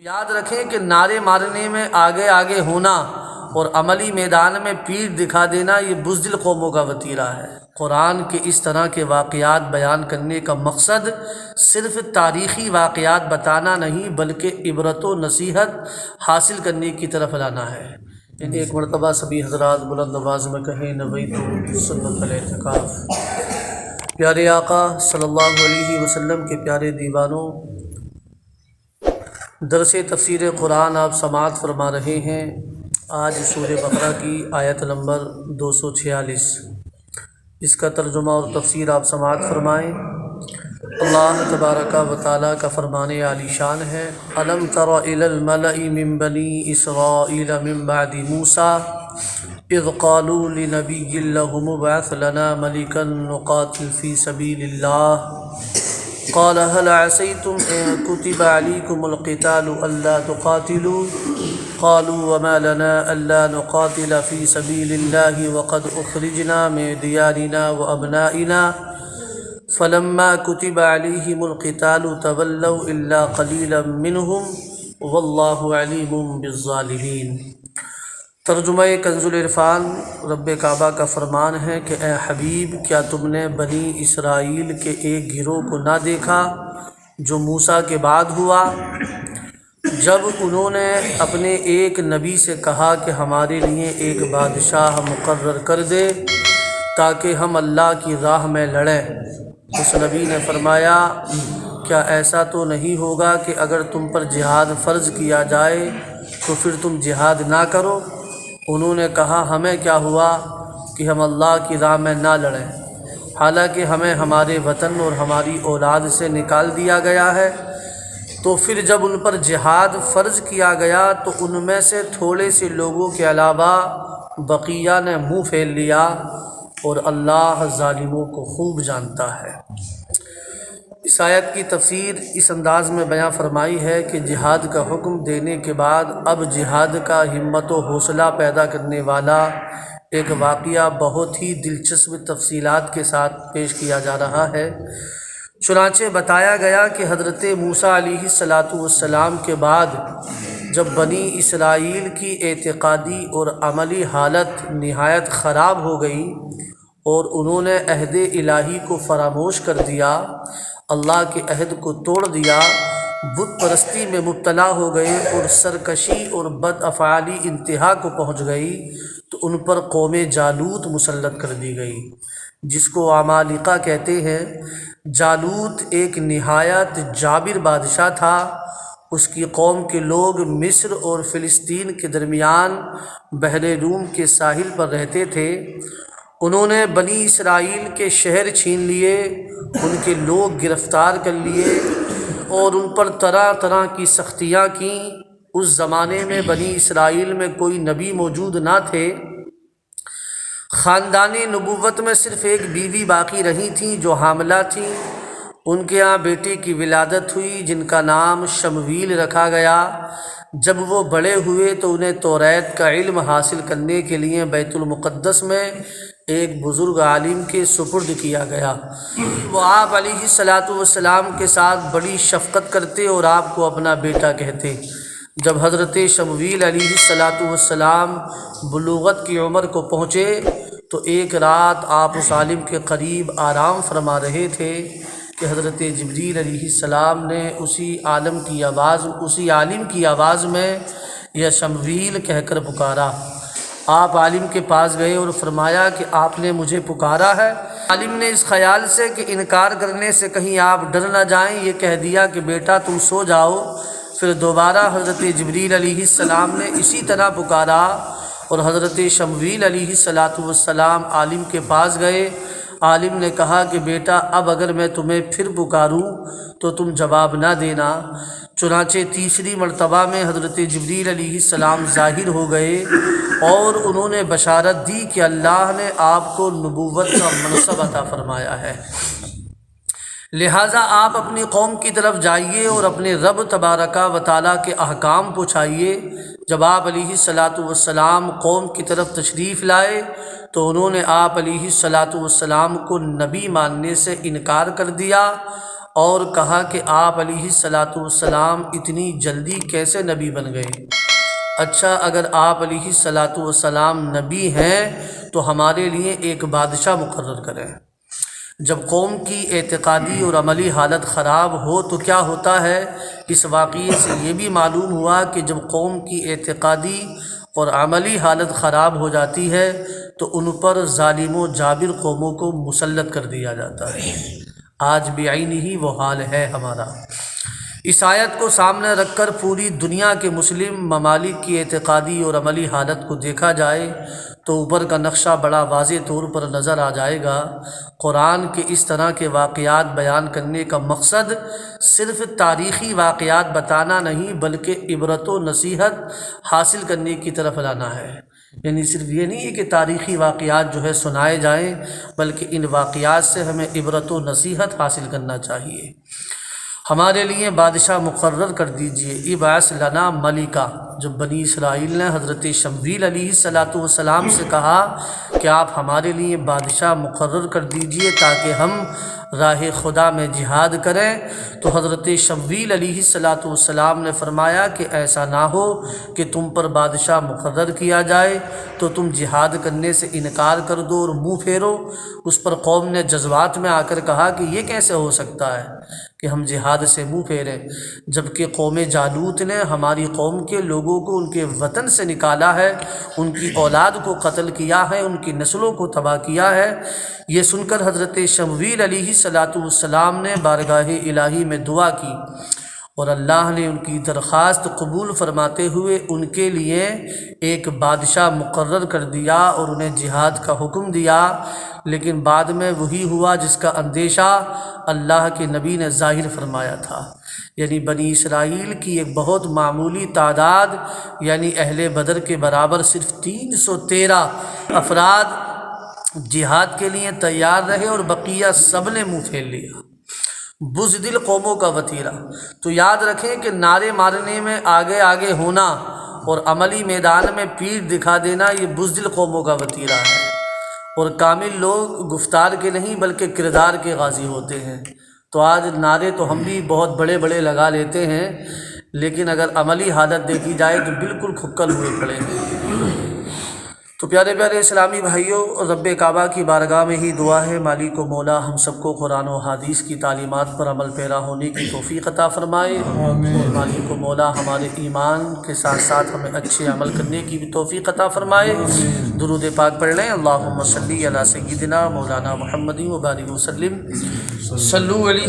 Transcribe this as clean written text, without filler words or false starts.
یاد رکھیں کہ نعرے مارنے میں آگے آگے ہونا اور عملی میدان میں پیٹھ دکھا دینا یہ بزدل قوموں کا وتیرہ ہے۔ قرآن کے اس طرح کے واقعات بیان کرنے کا مقصد صرف تاریخی واقعات بتانا نہیں بلکہ عبرت و نصیحت حاصل کرنے کی طرف لانا ہے۔ ایک مرتبہ سبھی حضرات بلند آواز میں کہیں نویت سنت الاعتکاف۔ پیارے آقا صلی اللہ علیہ وسلم کے پیارے دیوانوں، درس تفسیر قرآن آپ سماعت فرما رہے ہیں۔ آج سورہ بقرہ کی آیت نمبر 246، اس کا ترجمہ اور تفسیر آپ سماعت فرمائیں۔ اللہ تبارک و تعالیٰ کا فرمان عالی شان ہے: الم تر الی الملأ من بنی اسرائیل من بعد موسیٰ اذ قالوا لنبی لهم ابعث لنا ملکا نقاتل فی سبیل اللہ قال هل عسیتم ان کتب علیکم القتال الا تقاتلوا قالوا وما لنا الا نقاتل فی سبیل اللہ وقد اخرجنا من دیارنا وابنائنا فلما كتب عليهم القتال تولوا الا قليلا منهم والله عليم بالظالمين۔ ترجمہ کنز العرفان۔ رب کعبہ کا فرمان ہے کہ اے حبیب، کیا تم نے بنی اسرائیل کے ایک گروہ کو نہ دیکھا جو موسیٰ کے بعد ہوا، جب انہوں نے اپنے ایک نبی سے کہا کہ ہمارے لیے ایک بادشاہ مقرر کر دے تاکہ ہم اللہ کی راہ میں لڑیں۔ اس نبی نے فرمایا، کیا ایسا تو نہیں ہوگا کہ اگر تم پر جہاد فرض کیا جائے تو پھر تم جہاد نہ کرو؟ انہوں نے کہا، ہمیں کیا ہوا کہ ہم اللہ کی راہ میں نہ لڑیں، حالانکہ ہمیں ہمارے وطن اور ہماری اولاد سے نکال دیا گیا ہے۔ تو پھر جب ان پر جہاد فرض کیا گیا تو ان میں سے تھوڑے سے لوگوں کے علاوہ بقیہ نے منہ پھیر لیا، اور اللہ ظالموں کو خوب جانتا ہے۔ اس آیت کی تفسیر اس انداز میں بیان فرمائی ہے کہ جہاد کا حکم دینے کے بعد اب جہاد کا ہمت و حوصلہ پیدا کرنے والا ایک واقعہ بہت ہی دلچسپ تفصیلات کے ساتھ پیش کیا جا رہا ہے۔ چنانچہ بتایا گیا کہ حضرت موسیٰ علیہ السلام کے بعد جب بنی اسرائیل کی اعتقادی اور عملی حالت نہایت خراب ہو گئی اور انہوں نے عہد الہی کو فراموش کر دیا، اللہ کے عہد کو توڑ دیا، بت پرستی میں مبتلا ہو گئے اور سرکشی اور بد افعالی انتہا کو پہنچ گئی، تو ان پر قوم جالوت مسلط کر دی گئی، جس کو عمالقہ کہتے ہیں۔ جالوت ایک نہایت جابر بادشاہ تھا۔ اس کی قوم کے لوگ مصر اور فلسطین کے درمیان بحر روم کے ساحل پر رہتے تھے۔ انہوں نے بنی اسرائیل کے شہر چھین لیے، ان کے لوگ گرفتار کر لیے اور ان پر طرح طرح کی سختیاں کیں۔ اس زمانے میں بنی اسرائیل میں کوئی نبی موجود نہ تھے۔ خاندان نبوت میں صرف ایک بیوی باقی رہی تھیں جو حاملہ تھیں۔ ان کے ہاں بیٹے کی ولادت ہوئی جن کا نام شمویل رکھا گیا۔ جب وہ بڑے ہوئے تو انہیں توریت کا علم حاصل کرنے کے لیے بیت المقدس میں ایک بزرگ عالم کے سپرد کیا گیا۔ وہ آپ علیہ السلام کے ساتھ بڑی شفقت کرتے اور آپ کو اپنا بیٹا کہتے۔ جب حضرت شمویل علیہ السلام بلوغت کی عمر کو پہنچے تو ایک رات آپ اس عالم کے قریب آرام فرما رہے تھے کہ حضرت جبریل علیہ السلام نے اسی عالم کی آواز میں یا شمویل کہہ کر پکارا۔ آپ عالم کے پاس گئے اور فرمایا کہ آپ نے مجھے پکارا ہے۔ عالم نے اس خیال سے کہ انکار کرنے سے کہیں آپ ڈر نہ جائیں یہ کہہ دیا کہ بیٹا تم سو جاؤ۔ پھر دوبارہ حضرت جبریل علیہ السلام نے اسی طرح پکارا اور حضرت شمویل علیہ السلام عالم کے پاس گئے۔ عالم نے کہا کہ بیٹا اب اگر میں تمہیں پھر پکاروں تو تم جواب نہ دینا۔ چنانچہ تیسری مرتبہ میں حضرت جبریل علیہ السلام ظاہر ہو گئے اور انہوں نے بشارت دی کہ اللہ نے آپ کو نبوت کا منصب عطا فرمایا ہے، لہٰذا آپ اپنی قوم کی طرف جائیے اور اپنے رب تبارک و تعالیٰ کے احکام پہنچائیے۔ جب آپ علیہ السلام قوم کی طرف تشریف لائے تو انہوں نے آپ علیہ السلام کو نبی ماننے سے انکار کر دیا اور کہا کہ آپ علیہ الصلاۃ والسلام اتنی جلدی کیسے نبی بن گئے؟ اچھا، اگر آپ علیہ الصلاۃ والسلام نبی ہیں تو ہمارے لیے ایک بادشاہ مقرر کریں۔ جب قوم کی اعتقادی اور عملی حالت خراب ہو تو کیا ہوتا ہے؟ اس واقعے سے یہ بھی معلوم ہوا کہ جب قوم کی اعتقادی اور عملی حالت خراب ہو جاتی ہے تو ان پر ظالم و جابر قوموں کو مسلط کر دیا جاتا ہے۔ آج بعین ہی وہ حال ہے ہمارا۔ اس آیت کو سامنے رکھ کر پوری دنیا کے مسلم ممالک کی اعتقادی اور عملی حالت کو دیکھا جائے تو اوپر کا نقشہ بڑا واضح طور پر نظر آ جائے گا۔ قرآن کے اس طرح کے واقعات بیان کرنے کا مقصد صرف تاریخی واقعات بتانا نہیں بلکہ عبرت و نصیحت حاصل کرنے کی طرف لانا ہے۔ یعنی صرف یہ نہیں ہے کہ تاریخی واقعات جو ہے سنائے جائیں، بلکہ ان واقعات سے ہمیں عبرت و نصیحت حاصل کرنا چاہیے۔ ہمارے لیے بادشاہ مقرر کر دیجئے، ابعث لنا ملکا۔ جب بنی اسرائیل نے حضرت شمویل علیہ الصلاۃ والسلام سے کہا کہ آپ ہمارے لیے بادشاہ مقرر کر دیجئے تاکہ ہم راہ خدا میں جہاد کریں، تو حضرت شمویل علیہ الصلاۃ والسلام نے فرمایا کہ ایسا نہ ہو کہ تم پر بادشاہ مقرر کیا جائے تو تم جہاد کرنے سے انکار کر دو اور منہ پھیرو۔ اس پر قوم نے جذبات میں آ کر کہا کہ یہ کیسے ہو سکتا ہے کہ ہم جہاد سے منہ پھیریں، جبکہ قوم جالوت نے ہماری قوم کے لوگوں کو ان کے وطن سے نکالا ہے، ان کی اولاد کو قتل کیا ہے، ان کی نسلوں کو تباہ کیا ہے۔ یہ سن کر حضرت شمویل علیہ الصلاۃ والسلام نے بارگاہ الہی میں دعا کی اور اللہ نے ان کی درخواست قبول فرماتے ہوئے ان کے لیے ایک بادشاہ مقرر کر دیا اور انہیں جہاد کا حکم دیا۔ لیکن بعد میں وہی ہوا جس کا اندیشہ اللہ کے نبی نے ظاہر فرمایا تھا، یعنی بنی اسرائیل کی ایک بہت معمولی تعداد یعنی اہل بدر کے برابر صرف 313 افراد جہاد کے لیے تیار رہے اور بقیہ سب نے منہ پھیر لیا۔ بزدل قوموں کا وتیرہ۔ تو یاد رکھیں کہ نعرے مارنے میں آگے آگے ہونا اور عملی میدان میں پیٹھ دکھا دینا یہ بزدل قوموں کا وتیرہ ہے، اور کامل لوگ گفتار کے نہیں بلکہ کردار کے غازی ہوتے ہیں۔ تو آج نعرے تو ہم بھی بہت بڑے بڑے لگا لیتے ہیں، لیکن اگر عملی حالت دیکھی جائے تو بالکل کھکل ہوئے پڑے ہیں۔ تو پیارے پیارے اسلامی بھائیوں، رب کعبہ کی بارگاہ میں ہی دعا ہے مالک و مولا ہم سب کو قرآن و حدیث کی تعلیمات پر عمل پیرا ہونے کی توفیق عطا فرمائے، اور مالک و مولا ہمارے ایمان کے ساتھ ساتھ ہمیں اچھے عمل کرنے کی بھی توفیق عطا فرمائے۔ درود پاک پڑھ لیں۔ اللہم صلی علی سیدنا مولانا محمد و بارک وسلم، صلو علیہ